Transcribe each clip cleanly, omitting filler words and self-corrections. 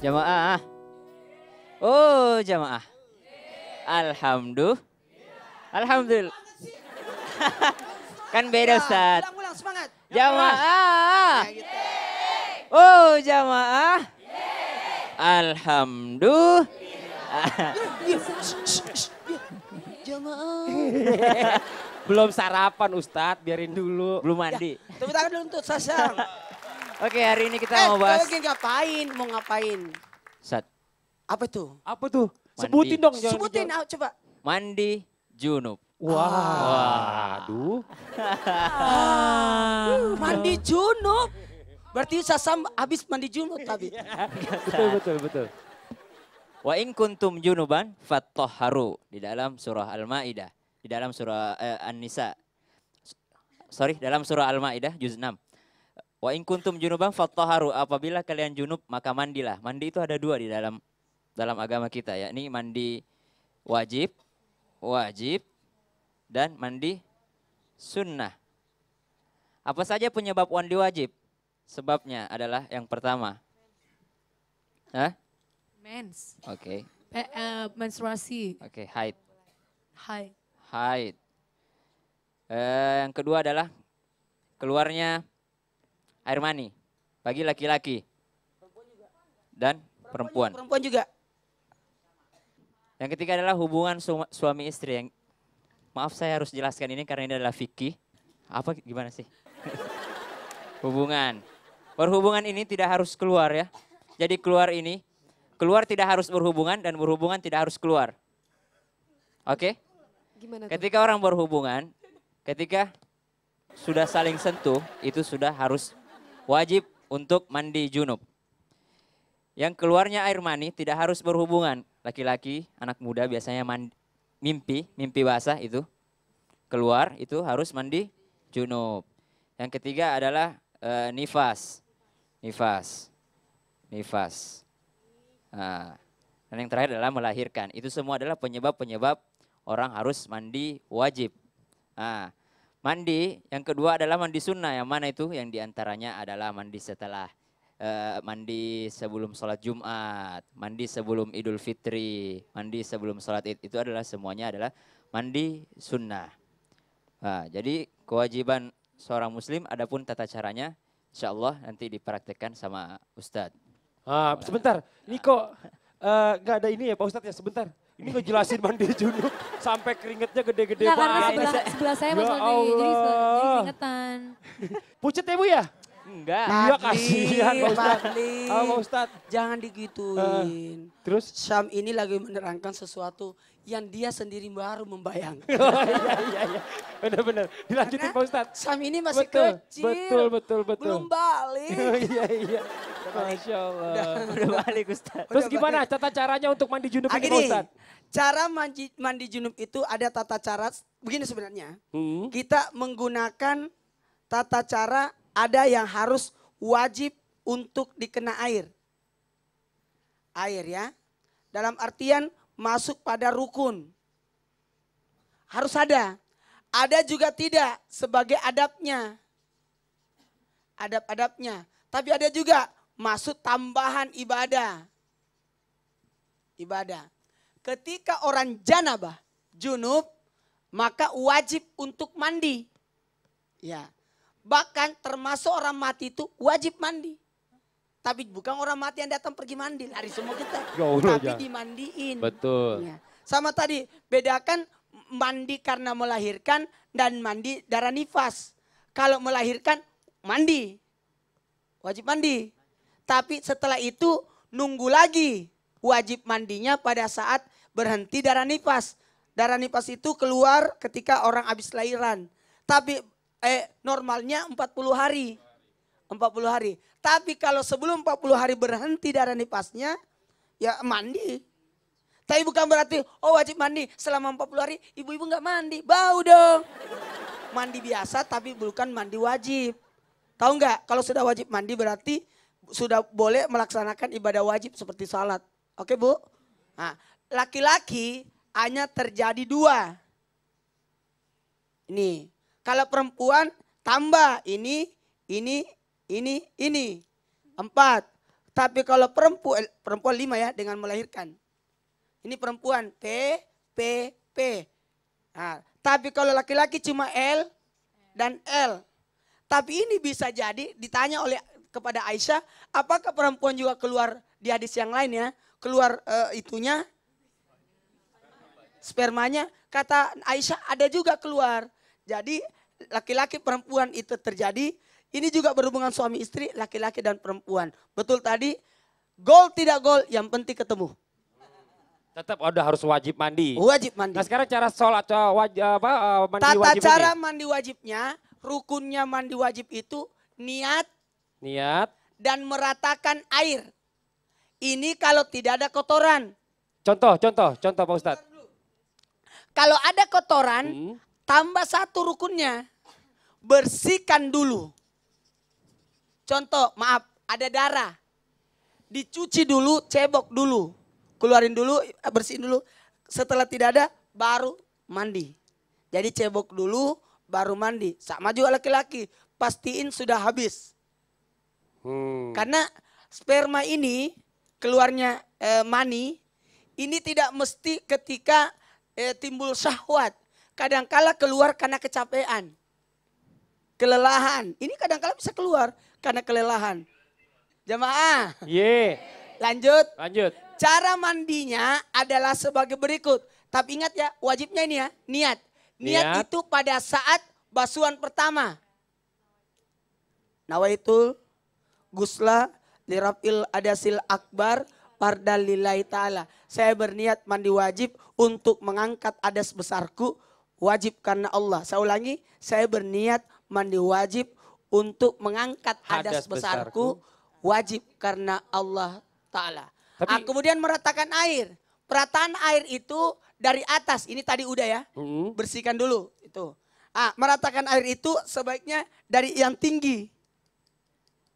Jamaah. Oh, jamaah. Alhamdulillah. Alhamdulillah. Kan beda Ustaz. Ulang semangat. Jamaah. Ya, gitu. Oh, jamaah. Alhamdulillah. Jamaah. Belum sarapan Ustadz, biarin dulu. Belum mandi. Tepuk tangan dulu untuk Sasang. Oke, hari ini kita mau bahas. Lagi ngapain? Mau ngapain? Ustaz, Apa itu? Apa tuh? Mandi. Sebutin dong. jangan Sebutin, dijawab. coba. mandi junub. Waduh. Mandi junub. Berarti Sasam habis mandi junub tadi. Betul. Wa in kuntum junuban fattahharu di dalam surah Al-Maidah, di dalam surah An-Nisa. Dalam surah Al-Maidah juz 6. Wa in kuntum junuban fattahharu, apabila kalian junub maka mandilah. Mandi itu ada dua di dalam agama kita, yakni mandi wajib dan mandi sunnah. Apa saja penyebab mandi wajib? Sebabnya adalah yang pertama. Mens. Oke. Menstruasi. Oke, haid. Hai. Yang kedua adalah keluarnya air mani bagi laki-laki dan perempuan. Perempuan juga. Yang ketiga adalah hubungan suami istri. Maaf saya harus jelaskan ini karena ini adalah fikih. Apa gimana sih? Hubungan. Berhubungan ini tidak harus keluar ya. Jadi keluar tidak harus berhubungan dan berhubungan tidak harus keluar. Oke? Gimana tuh? Ketika orang berhubungan, ketika sudah saling sentuh, itu sudah harus wajib untuk mandi junub. Yang keluarnya air mani tidak harus berhubungan. Laki-laki, anak muda biasanya mimpi basah itu. Keluar itu harus mandi junub. Yang ketiga adalah nifas. Nah, dan yang terakhir adalah melahirkan. Itu semua adalah penyebab-penyebab orang harus mandi wajib. Nah, mandi yang kedua adalah mandi sunnah. Yang mana itu? Yang diantaranya adalah mandi setelah mandi sebelum sholat Jumat, mandi sebelum Idul Fitri, mandi sebelum sholat Id. Itu adalah semuanya adalah mandi sunnah. Nah, jadi kewajiban seorang muslim adapun tata caranya insya Allah nanti dipraktekkan sama Ustadz. Sebentar, ini kok nggak ada ini ya Pak Ustadz ya sebentar. Ini ngejelasin mandi junub sampai keringetnya gede-gede Ya karena banget. sebelah saya Mas Ya Waldi, jadi Allah. keringetan. Pucet ya Bu ya? Enggak. Iya kasihan Pak Ustadz. Madlin. Pak Ustadz. Jangan digituin. Terus? Syam ini lagi menerangkan sesuatu yang dia sendiri baru membayangkan. Iya. Benar-benar. Dilanjutin Pak Ustadz. Syam ini masih Betul, kecil. betul. Belum balik. Iya. Masya Allah. Udah balik Ustadz. Terus gimana tata caranya untuk mandi junub ini Pak Gini, Ustadz? cara mandi junub itu ada tata cara begini sebenarnya. Hmm. Kita menggunakan tata cara ada yang harus wajib untuk dikena air. Air ya. Dalam artian masuk pada rukun. Harus ada. Ada juga tidak sebagai adabnya. Adab-adabnya. Tapi ada juga masuk tambahan ibadah. Ibadah. Ketika orang janabah, junub, maka wajib untuk mandi. Ya. Bahkan termasuk orang mati itu wajib mandi. Tapi bukan orang mati yang datang pergi mandi, lari semua kita. Tapi dimandiin. Betul. Ya. Sama tadi, bedakan mandi karena melahirkan dan mandi darah nifas. Kalau melahirkan, mandi. Wajib mandi. Tapi setelah itu nunggu lagi. Wajib mandinya pada saat berhenti darah nifas. Darah nifas itu keluar ketika orang habis lahiran. Tapi normalnya 40 hari. 40 hari. Tapi kalau sebelum 40 hari berhenti darah nifasnya, ya mandi. Tapi bukan berarti, wajib mandi selama 40 hari, ibu-ibu nggak mandi. Bau dong. Mandi biasa tapi bukan mandi wajib. Tahu nggak? Kalau sudah wajib mandi berarti sudah boleh melaksanakan ibadah wajib seperti salat. Oke Bu? Nah, laki-laki hanya terjadi 2. Ini. Kalau perempuan tambah ini. 4. Tapi kalau perempuan 5 ya dengan melahirkan. Ini perempuan P, P, P. Nah, tapi kalau laki-laki cuma L dan L. Tapi ini bisa jadi ditanya kepada Aisyah, apakah perempuan juga keluar di hadis yang lain ya, keluar itunya spermanya, kata Aisyah ada juga keluar. Jadi laki-laki perempuan itu terjadi, ini juga berhubungan suami istri, laki-laki dan perempuan. Betul tadi, gol tidak gol, yang penting ketemu. Tetap udah harus wajib mandi. Wajib mandi. Nah sekarang cara sholat, mandi Tata wajib cara ini. mandi wajibnya, rukunnya mandi wajib itu niat Niat. dan meratakan air. Ini kalau tidak ada kotoran. Contoh Pak Ustadz. Kalau ada kotoran, tambah satu rukunnya. Bersihkan dulu. Contoh, maaf, ada darah. Dicuci dulu, cebok dulu. Keluarin dulu, bersihin dulu. Setelah tidak ada, baru mandi. Jadi cebok dulu, baru mandi. Sama juga laki-laki, pastiin sudah habis. Karena sperma ini, keluarnya mani, ini tidak mesti ketika timbul syahwat. Kadangkala keluar karena kecapean. Kelelahan. Ini kadangkala bisa keluar karena kelelahan. Jamaah. Lanjut. Cara mandinya adalah sebagai berikut. Tapi ingat ya, wajibnya ini ya, niat. Niat itu pada saat basuhan pertama. Nawaitul gusla lirafil adasil akbar fardalillahi ta'ala. Saya berniat mandi wajib untuk mengangkat adas besarku, wajib karena Allah. Saya ulangi, saya berniat mandi wajib untuk mengangkat hadas besarku, wajib karena Allah Ta'ala. Kemudian meratakan air. Perataan air itu dari atas, ini tadi udah ya, bersihkan dulu. Itu. Meratakan air itu sebaiknya dari yang tinggi.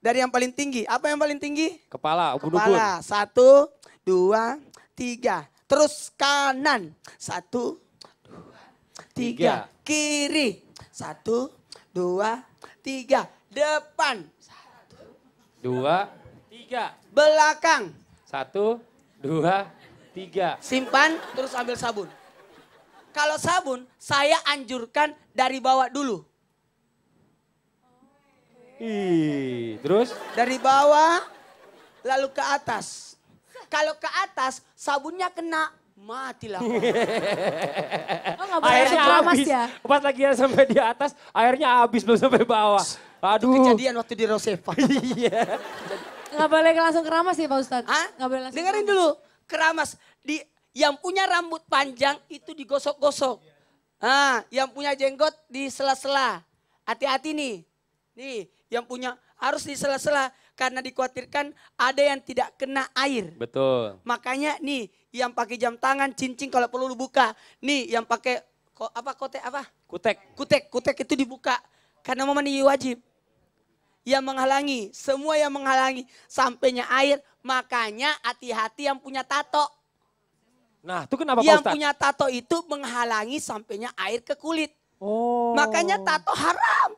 Dari yang paling tinggi. Apa yang paling tinggi? Kepala, Kepala. 1, 2, 3. Terus kanan. 1, 2, 3. Kiri. 1, 2, 3. Depan. 1, 2, 3. Belakang. 1, 2, 3. Simpan, terus ambil sabun. Kalau sabun, saya anjurkan dari bawah dulu. Terus? Dari bawah, lalu ke atas. Kalau ke atas, sabunnya kena, matilah. Oh nggak boleh Airnya langsung keramas habis. ya? Pas lagi sampai di atas, airnya habis belum sampai bawah. Aduh. Kejadian waktu di Rosefa. Iya. Nggak boleh langsung keramas ya Pak Ustadz? Nggak boleh langsung Dengerin keramas. dulu, keramas. Yang punya rambut panjang itu digosok-gosok. Yang punya jenggot di sela-sela. Hati-hati nih. Nih, yang punya harus di sela-sela karena dikhawatirkan ada yang tidak kena air. Betul. Makanya nih, yang pakai jam tangan, cincin kalau perlu buka. Nih, yang pakai kutek itu dibuka karena mau mandi wajib. Yang menghalangi, semua yang menghalangi sampainya air, makanya hati-hati yang punya tato. Nah, itu kenapa Pak Yang Ustadz? punya tato itu menghalangi sampainya air ke kulit. Oh. Makanya tato haram.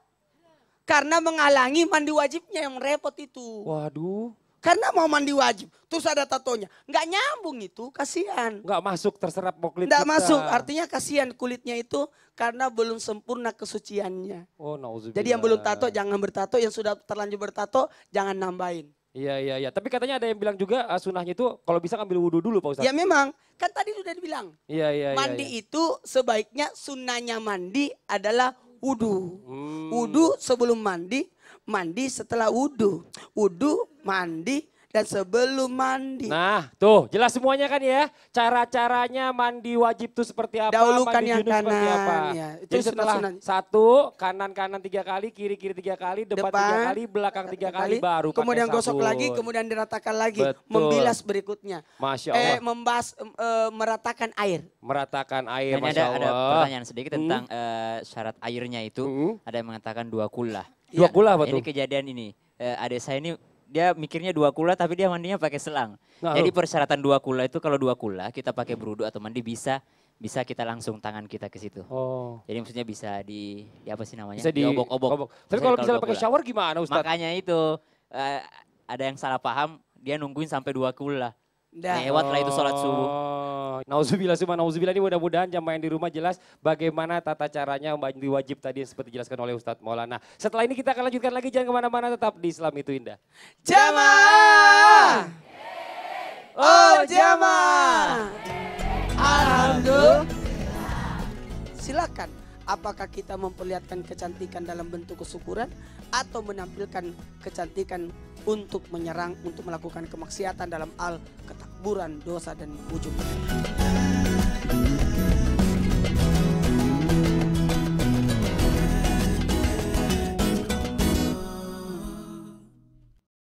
Karena menghalangi mandi wajibnya yang repot itu. Waduh. Karena mau mandi wajib, terus ada tatonya. Nggak nyambung itu, kasihan. Nggak masuk terserap kulit Nggak kita. masuk, artinya kasihan kulitnya itu karena belum sempurna kesuciannya. Oh, nauzubillah. Jadi yang belum tato jangan bertato, yang sudah terlanjur bertato jangan nambahin. Iya. Tapi katanya ada yang bilang juga sunahnya itu kalau bisa ambil wudhu dulu Pak Ustadz. Ya memang, kan tadi sudah dibilang. Iya. Mandi itu sebaiknya sunnahnya mandi adalah wudhu. Wudhu sebelum mandi, mandi setelah wudhu. Wudhu, mandi, dan sebelum mandi. Nah, tuh jelas semuanya kan ya. Cara-caranya mandi wajib tuh seperti apa, Dahulukan mandi yang junub seperti kanan, apa. ya. Itu Jadi setelah sunah-sunah. 1, kanan-kanan 3 kali, kiri-kiri 3 kali, depan 3 kali, belakang 3 kali, baru pakai kemudian gosok sabun. lagi, kemudian diratakan lagi. Betul. Membilas berikutnya. Masya Allah. Meratakan air. Meratakan air, Dan Masya ada Allah. pertanyaan sedikit tentang syarat airnya itu. Ada yang mengatakan 2 kullah. 2 kula apa Ini tuh? kejadian ini. Adik saya ini dia mikirnya 2 kula tapi dia mandinya pakai selang. Nah, Jadi persyaratan 2 kula itu kalau 2 kula kita pakai berudu atau mandi bisa kita langsung tangan kita ke situ. Oh. Jadi maksudnya bisa di apa sih namanya? Bisa diobok-obok. Tapi kalau misalnya 2 pakai kula. shower gimana Ustadz? Makanya itu ada yang salah paham dia nungguin sampai 2 kulah. Dah. Lewatlah itu sholat subuh. Nauzubillah summa nauzubillah, ini mudah-mudahan jamaah yang di rumah jelas bagaimana tata caranya mandi wajib tadi yang seperti dijelaskan oleh Ustadz Maulana. Setelah ini kita akan lanjutkan lagi, jangan kemana-mana, tetap di Islam itu Indah. Jamaah. Oh jamaah. Alhamdulillah. Silakan. Apakah kita memperlihatkan kecantikan dalam bentuk kesyukuran atau menampilkan kecantikan untuk menyerang, untuk melakukan kemaksiatan dalam al ketakburan, dosa dan ujub.